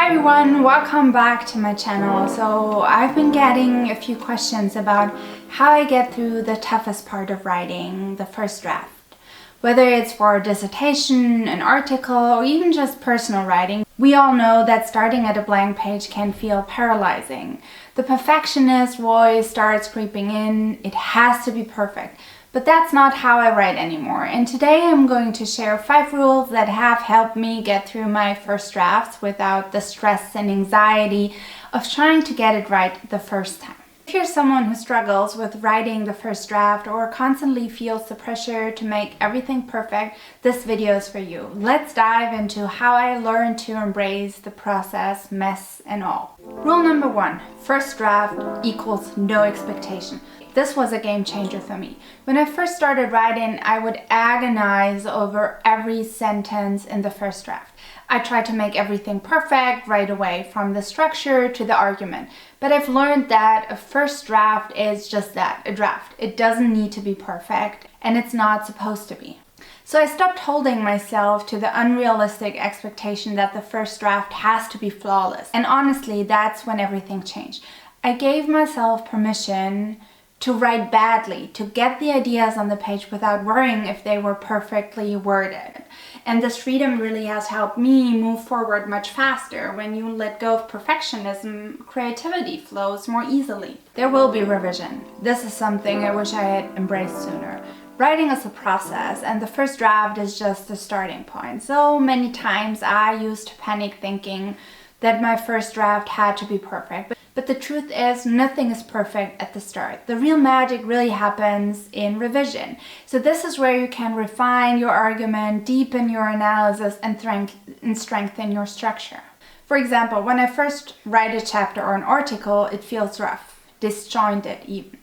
Hi everyone, welcome back to my channel. So I've been getting a few questions about how I get through the toughest part of writing, the first draft. Whether it's for a dissertation, an article, or even just personal writing, we all know that starting at a blank page can feel paralyzing. The perfectionist voice starts creeping in. It has to be perfect. But that's not how I write anymore. And today I'm going to share 5 rules that have helped me get through my first drafts without the stress and anxiety of trying to get it right the first time. If you're someone who struggles with writing the first draft or constantly feels the pressure to make everything perfect, this video is for you. Let's dive into how I learned to embrace the process, mess and all. Rule number 1, first draft equals no expectation. This was a game changer for me. When I first started writing, I would agonize over every sentence in the first draft. I tried to make everything perfect right away, from the structure to the argument. But I've learned that a first draft is just that, a draft. It doesn't need to be perfect, and it's not supposed to be. So I stopped holding myself to the unrealistic expectation that the first draft has to be flawless. And honestly, that's when everything changed. I gave myself permission to write badly, to get the ideas on the page without worrying if they were perfectly worded. And this freedom really has helped me move forward much faster. When you let go of perfectionism, creativity flows more easily. There will be revision. This is something I wish I had embraced sooner. Writing is a process, and the first draft is just the starting point. So many times I used to panic thinking that my first draft had to be perfect. But the truth is, nothing is perfect at the start. The real magic really happens in revision. So this is where you can refine your argument, deepen your analysis, and strengthen your structure. For example, when I first write a chapter or an article, it feels rough, disjointed even.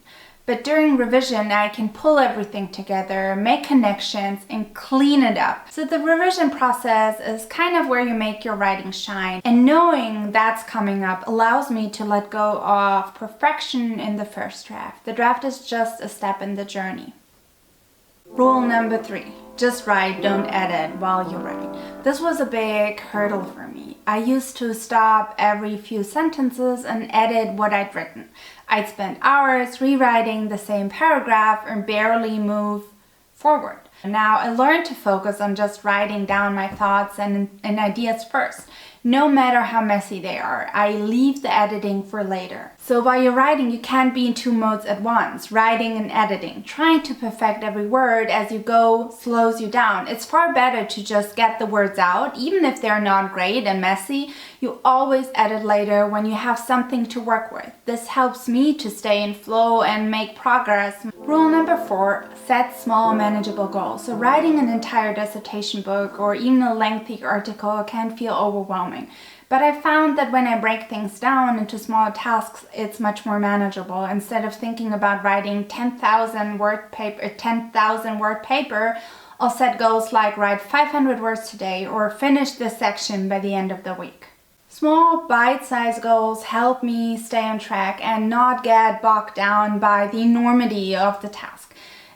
But during revision, I can pull everything together, make connections, and clean it up. So the revision process is kind of where you make your writing shine. And knowing that's coming up allows me to let go of perfection in the first draft. The draft is just a step in the journey. Rule number 3. Just write, don't edit while you write. This was a big hurdle for me. I used to stop every few sentences and edit what I'd written. I'd spend hours rewriting the same paragraph and barely move forward. Now I learned to focus on just writing down my thoughts and ideas first. No matter how messy they are, I leave the editing for later. So while you're writing, you can't be in 2 modes at once, writing and editing. Trying to perfect every word as you go slows you down. It's far better to just get the words out, even if they're not great and messy. You always edit later when you have something to work with. This helps me to stay in flow and make progress. Rule number 4, set small manageable goals. So writing an entire dissertation book or even a lengthy article can feel overwhelming. But I found that when I break things down into small tasks, it's much more manageable. Instead of thinking about writing 10,000 word paper, I'll set goals like write 500 words today or finish this section by the end of the week. Small bite-sized goals help me stay on track and not get bogged down by the enormity of the task.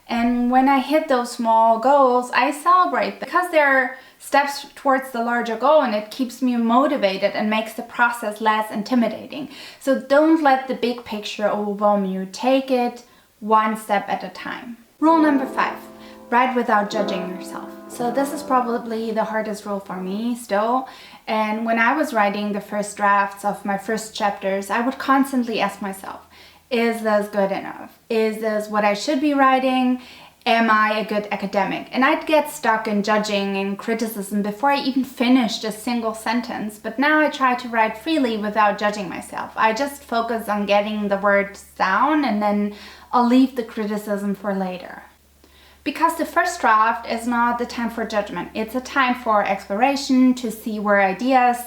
And when I hit those small goals, I celebrate them because they're steps towards the larger goal, and it keeps me motivated and makes the process less intimidating. So don't let the big picture overwhelm you. Take it one step at a time. Rule number 5, write without judging yourself. So this is probably the hardest rule for me still. And when I was writing the first drafts of my first chapters, I would constantly ask myself, is this good enough? Is this what I should be writing? Am I a good academic? And I'd get stuck in judging and criticism before I even finished a single sentence. But now I try to write freely without judging myself. I just focus on getting the words down, and then I'll leave the criticism for later. Because the first draft is not the time for judgment. It's a time for exploration, to see where ideas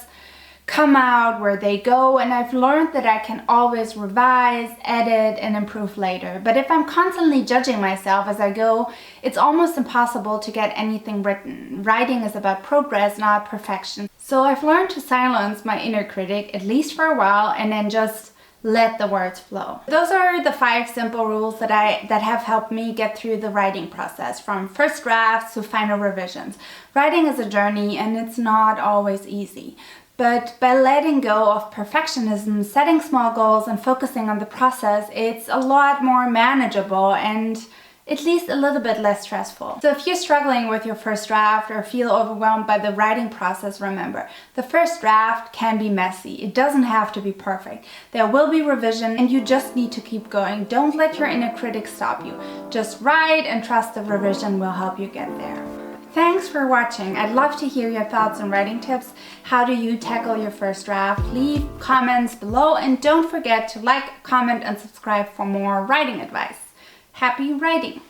come out, where they go, and I've learned that I can always revise, edit, and improve later. But if I'm constantly judging myself as I go, it's almost impossible to get anything written. Writing is about progress, not perfection. So I've learned to silence my inner critic, at least for a while, and then just let the words flow. Those are the 5 simple rules that have helped me get through the writing process, from first drafts to final revisions. Writing is a journey, and it's not always easy. But by letting go of perfectionism, setting small goals, and focusing on the process, it's a lot more manageable and at least a little bit less stressful. So if you're struggling with your first draft or feel overwhelmed by the writing process, remember, the first draft can be messy. It doesn't have to be perfect. There will be revision and you just need to keep going. Don't let your inner critic stop you. Just write and trust the revision will help you get there. Thanks for watching. I'd love to hear your thoughts and writing tips. How do you tackle your first draft? Leave comments below and don't forget to like, comment, and subscribe for more writing advice. Happy writing!